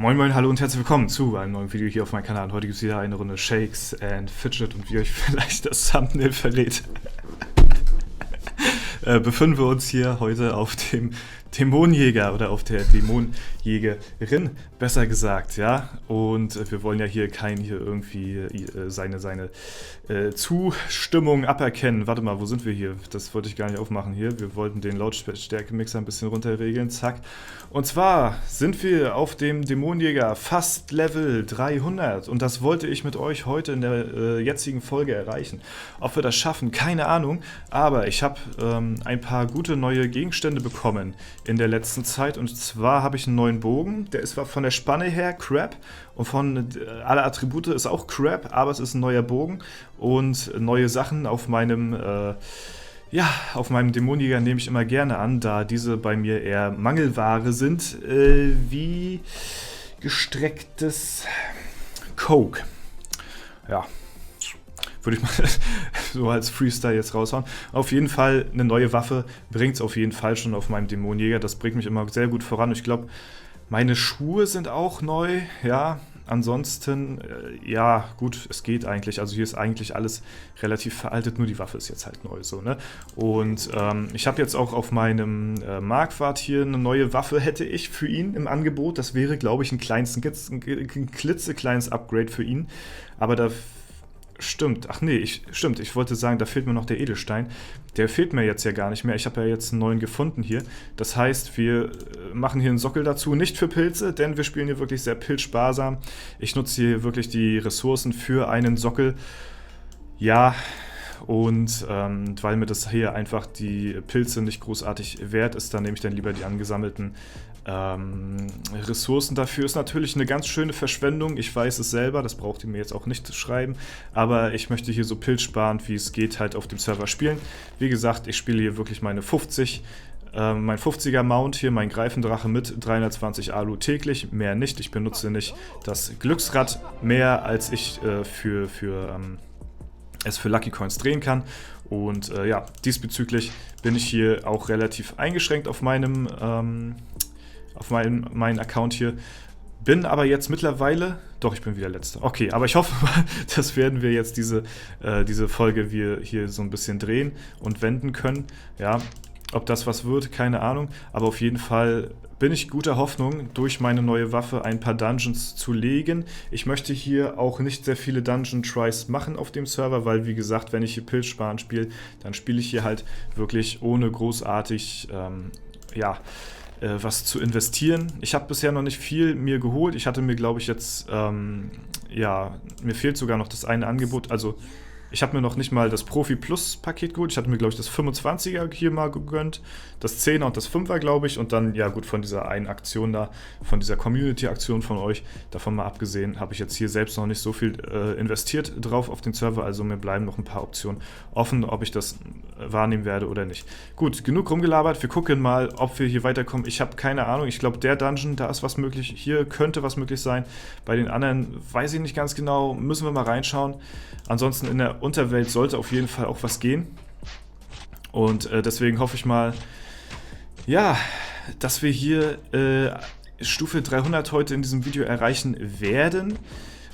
Moin moin, hallo und herzlich willkommen zu einem neuen Video hier auf meinem Kanal. Heute gibt es wieder eine Runde Shakes and Fidget und wie euch vielleicht das Thumbnail verrät, befinden wir uns hier heute auf dem Dämonenjäger oder auf der Dämonenjägerin, besser gesagt, ja. Und wir wollen ja hier irgendwie seine Zustimmung aberkennen. Warte mal, wo sind wir hier? Das wollte ich gar nicht aufmachen hier. Wir wollten den Lautstärkemixer ein bisschen runterregeln, zack. Und zwar sind wir auf dem Dämonenjäger fast Level 300 und das wollte ich mit euch heute in der jetzigen Folge erreichen. Ob wir das schaffen, keine Ahnung, aber ich habe ein paar gute neue Gegenstände bekommen in der letzten Zeit, und zwar habe ich einen neuen Bogen, der ist von der Spanne her Crap und von alle Attribute ist auch Crap, aber es ist ein neuer Bogen und neue Sachen auf meinem auf meinem Dämonenjäger nehme ich immer gerne an, da diese bei mir eher Mangelware sind, wie gestrecktes Coke. Ja, würde ich mal so als Freestyle jetzt raushauen. Auf jeden Fall eine neue Waffe bringt es auf jeden Fall schon auf meinem Dämonenjäger. Das bringt mich immer sehr gut voran. Ich glaube, meine Schuhe sind auch neu, ja. Ansonsten, ja, gut, es geht eigentlich. Also hier ist eigentlich alles relativ veraltet, nur die Waffe ist jetzt halt neu so, ne? Und ich habe jetzt auch auf meinem Marquardt hier eine neue Waffe, hätte ich für ihn im Angebot. Das wäre, glaube ich, ein klitzekleines Upgrade für ihn. Aber da stimmt, ich wollte sagen, da fehlt mir noch der Edelstein. Der fehlt mir jetzt ja gar nicht mehr. Ich habe ja jetzt einen neuen gefunden hier. Das heißt, wir machen hier einen Sockel dazu, nicht für Pilze, denn wir spielen hier wirklich sehr pilzsparsam. Ich nutze hier wirklich die Ressourcen für einen Sockel. Ja, und weil mir das hier einfach die Pilze nicht großartig wert ist, dann nehme ich dann lieber die angesammelten Ressourcen dafür. Ist natürlich eine ganz schöne Verschwendung, ich weiß es selber, das braucht ihr mir jetzt auch nicht zu schreiben, aber ich möchte hier so pilzsparend wie es geht halt auf dem Server spielen. Wie gesagt, ich spiele hier wirklich meine 50, mein 50er Mount hier, mein Greifendrache mit 320 Alu täglich, mehr nicht. Ich benutze nicht das Glücksrad mehr, als ich es für Lucky Coins drehen kann. Und ja, diesbezüglich bin ich hier auch relativ eingeschränkt auf meinen Account hier. Bin aber jetzt mittlerweile, doch, ich bin wieder Letzter. Okay, aber ich hoffe mal, das werden wir jetzt diese Folge wir hier so ein bisschen drehen und wenden können. Ja, ob das was wird, keine Ahnung. Aber auf jeden Fall bin ich guter Hoffnung, durch meine neue Waffe ein paar Dungeons zu legen. Ich möchte hier auch nicht sehr viele Dungeon-Tries machen auf dem Server, weil, wie gesagt, wenn ich hier Pilzsparen spiele, dann spiele ich hier halt wirklich ohne großartig, was zu investieren. Ich habe bisher noch nicht viel mir geholt. Ich hatte mir, glaube ich, jetzt, mir fehlt sogar noch das eine Angebot, also ich habe mir noch nicht mal das Profi Plus Paket geholt. Ich hatte mir, glaube ich, das 25er hier mal gegönnt, das 10er und das 5er, glaube ich. Und dann, ja gut, von dieser einen Aktion da, von dieser Community-Aktion von euch, davon mal abgesehen, habe ich jetzt hier selbst noch nicht so viel investiert drauf auf den Server. Also mir bleiben noch ein paar Optionen offen, ob ich das wahrnehmen werde oder nicht. Gut, genug rumgelabert. Wir gucken mal, ob wir hier weiterkommen. Ich habe keine Ahnung. Ich glaube, der Dungeon, da ist was möglich. Hier könnte was möglich sein. Bei den anderen weiß ich nicht ganz genau. Müssen wir mal reinschauen. Ansonsten in der Unterwelt sollte auf jeden Fall auch was gehen. Und deswegen hoffe ich mal, ja, dass wir hier Stufe 300 heute in diesem Video erreichen werden.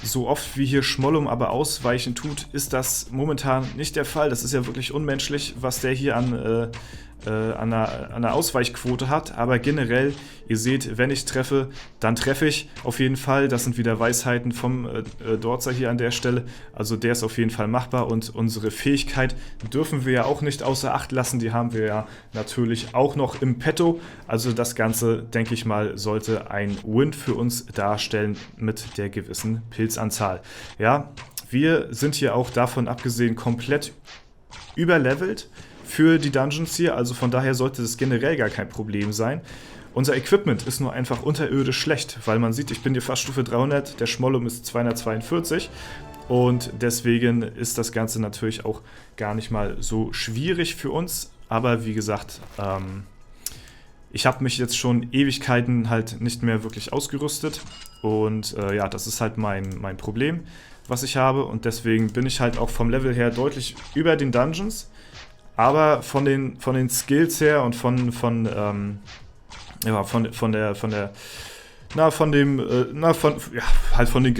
So oft wie hier Schmollum aber ausweichen tut, ist das momentan nicht der Fall. Das ist ja wirklich unmenschlich, was der hier an einer Ausweichquote hat. Aber generell, ihr seht, wenn ich treffe, dann treffe ich auf jeden Fall. Das sind wieder Weisheiten vom Dorzer hier an der Stelle. Also der ist auf jeden Fall machbar. Und unsere Fähigkeit dürfen wir ja auch nicht außer Acht lassen. Die haben wir ja natürlich auch noch im Petto. Also das Ganze, denke ich mal, sollte ein Win für uns darstellen mit der gewissen Pilzanzahl. Ja, wir sind hier auch davon abgesehen komplett überlevelt für die Dungeons hier, also von daher sollte das generell gar kein Problem sein. Unser Equipment ist nur einfach unterirdisch schlecht, weil man sieht, ich bin hier fast Stufe 300, der Schmollum ist 242 und deswegen ist das Ganze natürlich auch gar nicht mal so schwierig für uns, aber wie gesagt, ich habe mich jetzt schon Ewigkeiten halt nicht mehr wirklich ausgerüstet und ja, das ist halt mein Problem, was ich habe, und deswegen bin ich halt auch vom Level her deutlich über den Dungeons. Aber von den Skills her und von der von dem, ja, halt von den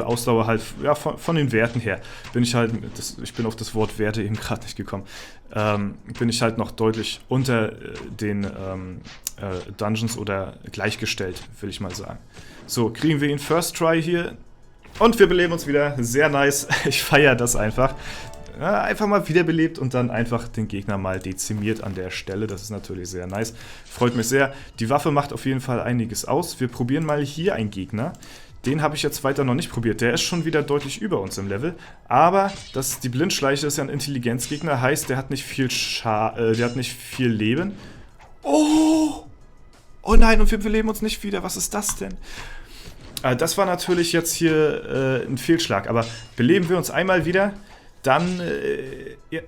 Ausdauer halt, ja, von den Werten her bin ich halt, ich bin auf das Wort Werte eben gerade nicht gekommen, bin ich halt noch deutlich unter den Dungeons oder gleichgestellt, will ich mal sagen. So, kriegen wir ihn First Try hier und wir beleben uns wieder, sehr nice, ich feiere das einfach. Ja, einfach mal wiederbelebt und dann einfach den Gegner mal dezimiert an der Stelle. Das ist natürlich sehr nice. Freut mich sehr. Die Waffe macht auf jeden Fall einiges aus. Wir probieren mal hier einen Gegner. Den habe ich jetzt weiter noch nicht probiert. Der ist schon wieder deutlich über uns im Level. Aber die Blindschleiche ist ja ein Intelligenzgegner. Heißt, der hat nicht viel Leben. Oh! Oh nein, und wir beleben uns nicht wieder. Was ist das denn? Das war natürlich jetzt hier ein Fehlschlag. Aber beleben wir uns einmal wieder... Dann, ja.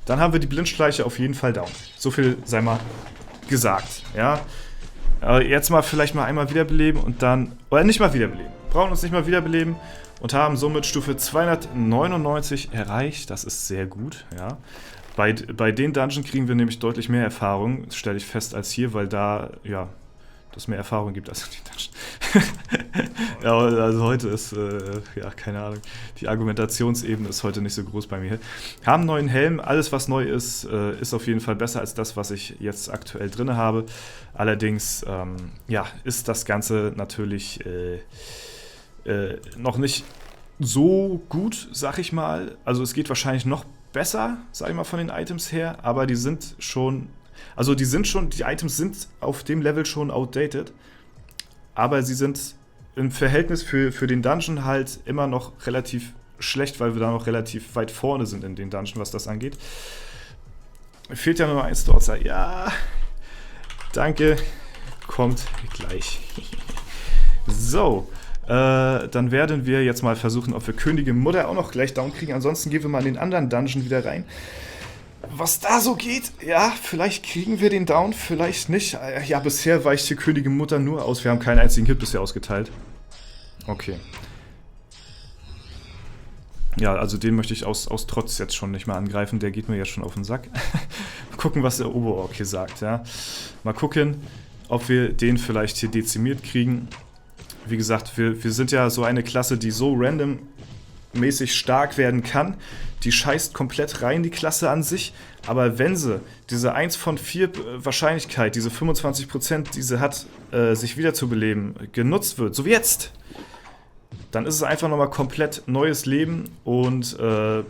Dann haben wir die Blindschleiche auf jeden Fall down. So viel sei mal gesagt, ja. Jetzt mal vielleicht mal einmal wiederbeleben und dann, oder nicht mal wiederbeleben. Brauchen uns nicht mal wiederbeleben und haben somit Stufe 299 erreicht. Das ist sehr gut, ja. Bei den Dungeon kriegen wir nämlich deutlich mehr Erfahrung, stelle ich fest, als hier, weil da, ja, das mehr Erfahrung gibt als in die Dungeon. Ja, also heute ist, ja, keine Ahnung, die Argumentationsebene ist heute nicht so groß bei mir. Haben einen neuen Helm, alles was neu ist, ist auf jeden Fall besser als das, was ich jetzt aktuell drin habe. Allerdings, ja, ist das Ganze natürlich noch nicht so gut, sag ich mal. Also es geht wahrscheinlich noch besser, sag ich mal, von den Items her, aber die sind schon... Also die Items sind auf dem Level schon outdated, aber sie sind im Verhältnis für den Dungeon halt immer noch relativ schlecht, weil wir da noch relativ weit vorne sind in den Dungeon, was das angeht. Fehlt ja nur ein Store. Ja, danke, kommt gleich. So, dann werden wir jetzt mal versuchen, ob wir Königin Mutter auch noch gleich down kriegen. Ansonsten gehen wir mal in den anderen Dungeon wieder rein. Was da so geht, ja, vielleicht kriegen wir den down, vielleicht nicht. Ja, bisher weicht hier Königin Mutter nur aus. Wir haben keinen einzigen Hit bisher ausgeteilt. Okay. Ja, also den möchte ich aus Trotz jetzt schon nicht mehr angreifen. Der geht mir jetzt schon auf den Sack. Mal gucken, was der Oberork hier sagt, ja. Mal gucken, ob wir den vielleicht hier dezimiert kriegen. Wie gesagt, wir sind ja so eine Klasse, die so randommäßig stark werden kann. Die scheißt komplett rein, die Klasse an sich. Aber wenn sie diese 1 von 4 Wahrscheinlichkeit, diese 25%, die sie hat, sich wiederzubeleben, genutzt wird, so wie jetzt, dann ist es einfach nochmal komplett neues Leben und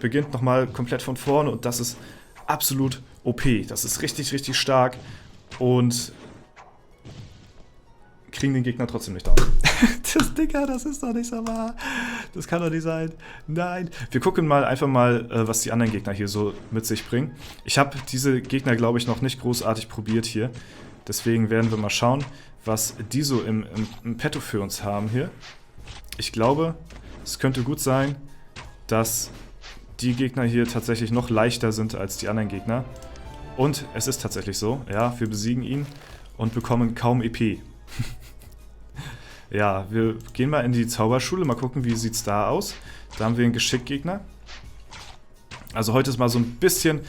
beginnt nochmal komplett von vorne. Und das ist absolut OP. Das ist richtig, richtig stark. Und kriegen den Gegner trotzdem nicht down. Digga, das ist doch nicht so wahr. Das kann doch nicht sein. Nein. Wir gucken mal einfach mal, was die anderen Gegner hier so mit sich bringen. Ich habe diese Gegner, glaube ich, noch nicht großartig probiert hier. Deswegen werden wir mal schauen, was die so im Petto für uns haben hier. Ich glaube, es könnte gut sein, dass die Gegner hier tatsächlich noch leichter sind als die anderen Gegner. Und es ist tatsächlich so. Ja, wir besiegen ihn und bekommen kaum EP. Ja, wir gehen mal in die Zauberschule, mal gucken, wie sieht's da aus. Da haben wir einen Geschickgegner. Also heute ist mal so ein bisschen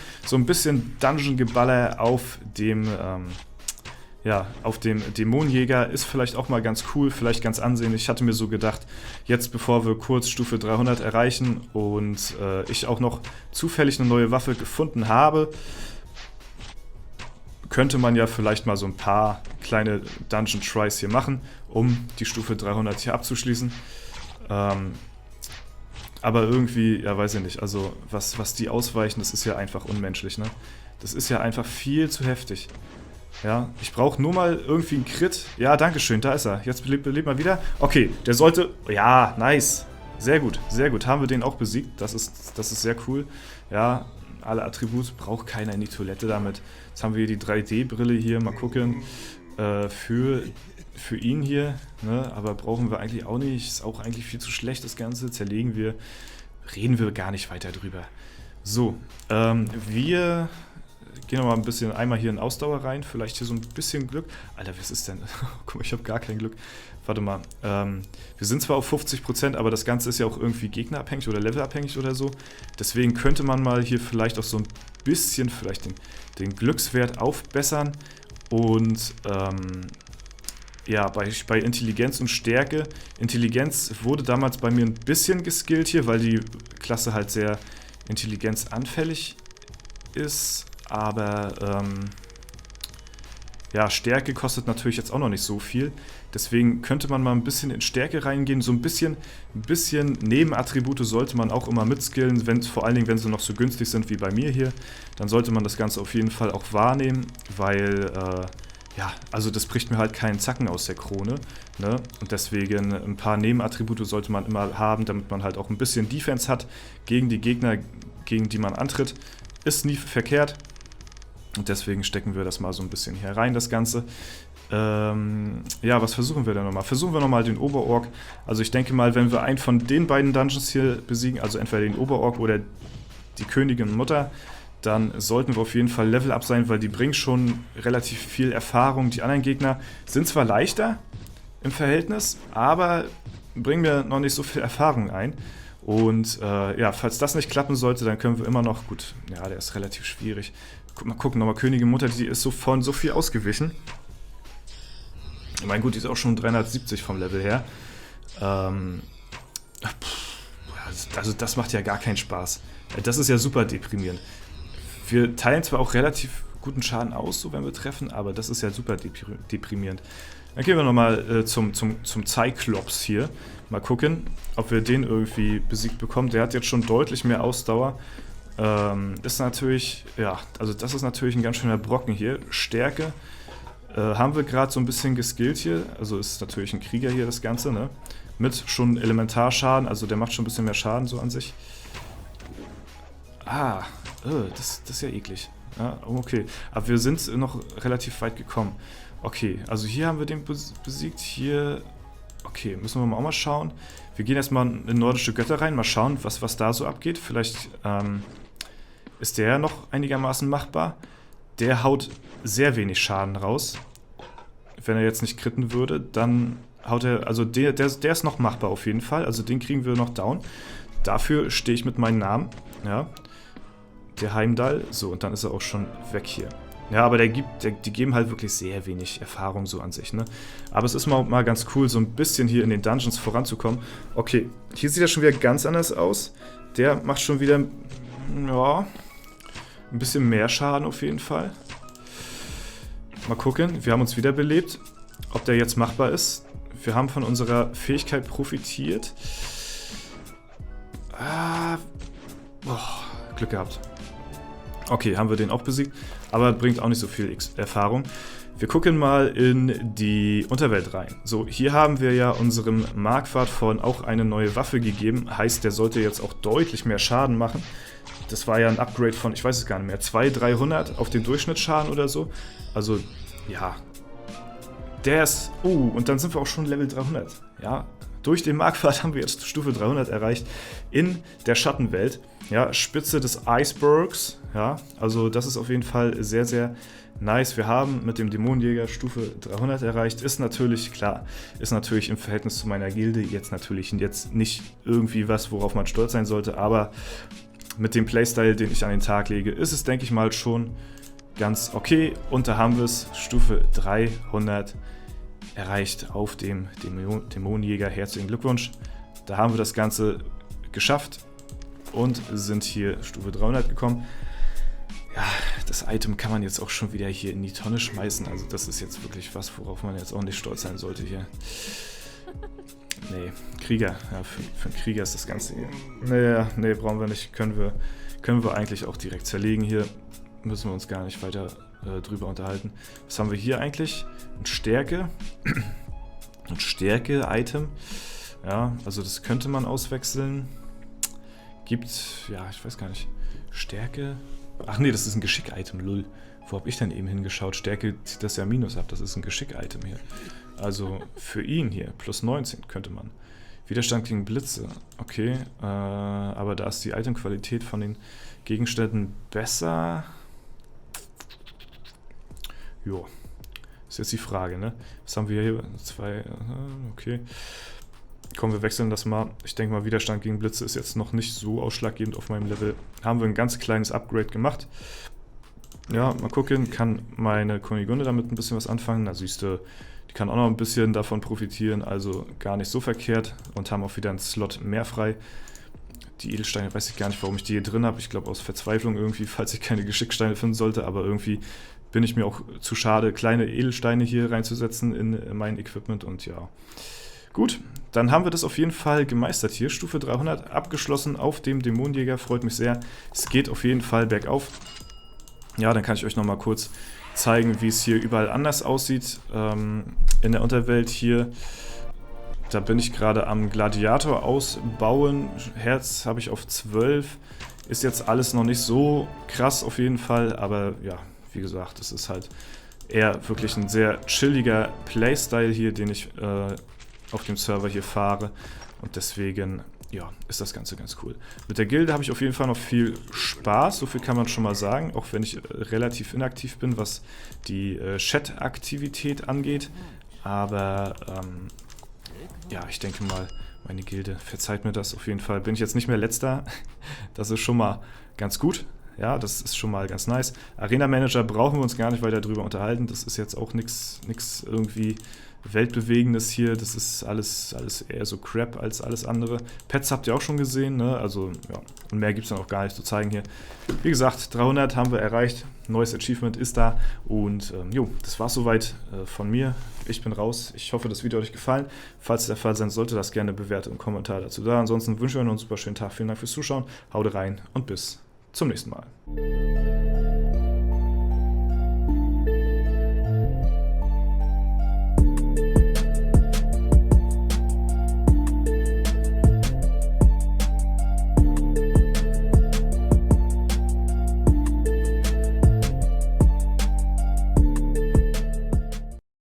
Dungeon-Geballer auf dem, ja, auf dem Dämonenjäger. Ist vielleicht auch mal ganz cool, vielleicht ganz ansehnlich. Ich hatte mir so gedacht, jetzt bevor wir kurz Stufe 300 erreichen und ich auch noch zufällig eine neue Waffe gefunden habe, könnte man ja vielleicht mal so ein paar kleine Dungeon-Tries hier machen, um die Stufe 300 hier abzuschließen. Aber irgendwie, ja, weiß ich nicht, also was die ausweichen, das ist ja einfach unmenschlich, ne? Das ist ja einfach viel zu heftig. Ja, ich brauche nur mal irgendwie einen Crit. Ja, dankeschön, da ist er. Jetzt belebt mal wieder. Okay, der sollte... Ja, nice. Sehr gut, sehr gut. Haben wir den auch besiegt. Das ist sehr cool. Ja, alle Attribute, braucht keiner in die Toilette damit. Jetzt haben wir hier die 3D-Brille hier, mal gucken, für ihn hier, ne? Aber brauchen wir eigentlich auch nicht, ist auch eigentlich viel zu schlecht das Ganze, reden wir gar nicht weiter drüber. So, wir gehen nochmal ein bisschen, einmal hier in Ausdauer rein, vielleicht hier so ein bisschen Glück. Alter, was ist denn? Guck mal, ich habe gar kein Glück. Warte mal, wir sind zwar auf 50%, aber das Ganze ist ja auch irgendwie gegnerabhängig oder levelabhängig oder so. Deswegen könnte man mal hier vielleicht auch so ein bisschen vielleicht den Glückswert aufbessern. Und ja, bei Intelligenz und Stärke. Intelligenz wurde damals bei mir ein bisschen geskillt hier, weil die Klasse halt sehr intelligenzanfällig ist. Aber ja, Stärke kostet natürlich jetzt auch noch nicht so viel. Deswegen könnte man mal ein bisschen in Stärke reingehen. So ein bisschen Nebenattribute sollte man auch immer mitskillen, vor allen Dingen, wenn sie noch so günstig sind wie bei mir hier. Dann sollte man das Ganze auf jeden Fall auch wahrnehmen, weil, ja, also das bricht mir halt keinen Zacken aus der Krone. Ne? Und deswegen ein paar Nebenattribute sollte man immer haben, damit man halt auch ein bisschen Defense hat gegen die Gegner, gegen die man antritt. Ist nie verkehrt. Und deswegen stecken wir das mal so ein bisschen hier rein, das Ganze. Ja, was versuchen wir denn nochmal? Versuchen wir nochmal den Oberork. Also ich denke mal, wenn wir einen von den beiden Dungeons hier besiegen, also entweder den Oberork oder die Königin Mutter, dann sollten wir auf jeden Fall Level up sein, weil die bringen schon relativ viel Erfahrung. Die anderen Gegner sind zwar leichter im Verhältnis, aber bringen mir noch nicht so viel Erfahrung ein. Und ja, falls das nicht klappen sollte, dann können wir immer noch, gut, ja, der ist relativ schwierig. Mal gucken, nochmal Königin Mutter, die ist so von so viel ausgewichen. Ich meine, gut, die ist auch schon 370 vom Level her. Also das macht ja gar keinen Spaß. Das ist ja super deprimierend. Wir teilen zwar auch relativ guten Schaden aus, so wenn wir treffen, aber das ist ja super deprimierend. Dann gehen wir nochmal zum Cyclops hier. Mal gucken, ob wir den irgendwie besiegt bekommen. Der hat jetzt schon deutlich mehr Ausdauer. Ist natürlich, ja, also das ist natürlich ein ganz schöner Brocken hier. Stärke haben wir gerade so ein bisschen geskillt hier. Also ist natürlich ein Krieger hier das Ganze, ne? Mit schon Elementarschaden, also der macht schon ein bisschen mehr Schaden so an sich. Ah, das ist ja eklig. Ja, okay, aber wir sind noch relativ weit gekommen. Okay, also hier haben wir den besiegt, hier... Okay, müssen wir auch mal schauen. Wir gehen erstmal in nordische Götter rein, mal schauen, was da so abgeht. Vielleicht ist der ja noch einigermaßen machbar. Der haut sehr wenig Schaden raus. Wenn er jetzt nicht critten würde, dann haut er... Also der ist noch machbar auf jeden Fall. Also den kriegen wir noch down. Dafür stehe ich mit meinem Namen. Ja. Der Heimdall. So, und dann ist er auch schon weg hier. Ja, aber die geben halt wirklich sehr wenig Erfahrung so an sich, ne? Aber es ist mal ganz cool, so ein bisschen hier in den Dungeons voranzukommen. Okay, hier sieht er schon wieder ganz anders aus. Der macht schon wieder, ja, ein bisschen mehr Schaden auf jeden Fall. Mal gucken, wir haben uns wiederbelebt. Ob der jetzt machbar ist. Wir haben von unserer Fähigkeit profitiert. Glück gehabt. Okay, haben wir den auch besiegt, aber bringt auch nicht so viel Erfahrung. Wir gucken mal in die Unterwelt rein. So, hier haben wir ja unserem Marquardt von auch eine neue Waffe gegeben. Heißt, der sollte jetzt auch deutlich mehr Schaden machen. Das war ja ein Upgrade von, ich weiß es gar nicht mehr, 200-300 auf den Durchschnittsschaden oder so. Also, ja. Der ist... und dann sind wir auch schon Level 300. Ja, durch den Marquardt haben wir jetzt Stufe 300 erreicht in der Schattenwelt. Ja, Spitze des Icebergs. Ja, also das ist auf jeden Fall sehr, sehr nice. Wir haben mit dem Dämonenjäger Stufe 300 erreicht. Ist natürlich, klar, ist natürlich im Verhältnis zu meiner Gilde jetzt nicht irgendwie was, worauf man stolz sein sollte. Aber mit dem Playstyle, den ich an den Tag lege, ist es, denke ich mal, schon ganz okay. Und da haben wir es, Stufe 300 erreicht auf dem Dämonenjäger. Herzlichen Glückwunsch. Da haben wir das Ganze geschafft. Und sind hier Stufe 300 gekommen. Ja, das Item kann man jetzt auch schon wieder hier in die Tonne schmeißen. Also das ist jetzt wirklich was, worauf man jetzt auch nicht stolz sein sollte hier. Nee, Krieger. Ja, für einen Krieger ist das Ganze hier. Nee, brauchen wir nicht. Können wir eigentlich auch direkt zerlegen hier. Müssen wir uns gar nicht weiter drüber unterhalten. Was haben wir hier eigentlich? Ein Stärke. Ein Stärke-Item. Ja, also das könnte man auswechseln. Gibt, ja, ich weiß gar nicht, Stärke? Ach nee, das ist ein Geschick-Item, lull. Wo habe ich denn eben hingeschaut? Stärke zieht das ja Minus ab, das ist ein Geschick-Item hier. Also für ihn hier, plus 19 könnte man. Widerstand gegen Blitze, okay, aber da ist die Itemqualität von den Gegenständen besser. Jo, ist jetzt die Frage, ne? Was haben wir hier? 2, okay. Komm, wir wechseln das mal. Ich denke mal, Widerstand gegen Blitze ist jetzt noch nicht so ausschlaggebend auf meinem Level. Haben wir ein ganz kleines Upgrade gemacht. Ja, mal gucken, kann meine Kunigunde damit ein bisschen was anfangen. Da siehst du, die kann auch noch ein bisschen davon profitieren, also gar nicht so verkehrt und haben auch wieder einen Slot mehr frei. Die Edelsteine, weiß ich gar nicht, warum ich die hier drin habe. Ich glaube aus Verzweiflung irgendwie, falls ich keine Geschicksteine finden sollte, aber irgendwie bin ich mir auch zu schade, kleine Edelsteine hier reinzusetzen in mein Equipment und ja. Gut, dann haben wir das auf jeden Fall gemeistert hier. Stufe 300 abgeschlossen auf dem Dämonenjäger, freut mich sehr. Es geht auf jeden Fall bergauf. Ja, dann kann ich euch nochmal kurz zeigen, wie es hier überall anders aussieht. In der Unterwelt hier, da bin ich gerade am Gladiator ausbauen. Herz habe ich auf 12. Ist jetzt alles noch nicht so krass auf jeden Fall, aber ja, wie gesagt, es ist halt eher wirklich ein sehr chilliger Playstyle hier, den ich auf dem Server hier fahre. Und deswegen, ja, ist das Ganze ganz cool. Mit der Gilde habe ich auf jeden Fall noch viel Spaß, so viel kann man schon mal sagen, auch wenn ich relativ inaktiv bin, was die Chat-Aktivität angeht. Aber ja, ich denke mal, meine Gilde verzeiht mir das auf jeden Fall. Bin ich jetzt nicht mehr Letzter, das ist schon mal ganz gut. Ja, das ist schon mal ganz nice. Arena Manager brauchen wir uns gar nicht weiter drüber unterhalten. Das ist jetzt auch nichts irgendwie Weltbewegendes hier. Das ist alles eher so Crap als alles andere. Pets habt ihr auch schon gesehen, ne? Also, ja, und mehr gibt es dann auch gar nicht zu zeigen hier. Wie gesagt, 300 haben wir erreicht. Neues Achievement ist da. Und jo, das war's soweit von mir. Ich bin raus. Ich hoffe, das Video hat euch gefallen. Falls es der Fall sein sollte, lasst gerne eine Bewertung und Kommentar dazu da. Ansonsten wünsche ich euch noch einen super schönen Tag. Vielen Dank fürs Zuschauen. Haut rein und bis zum nächsten Mal.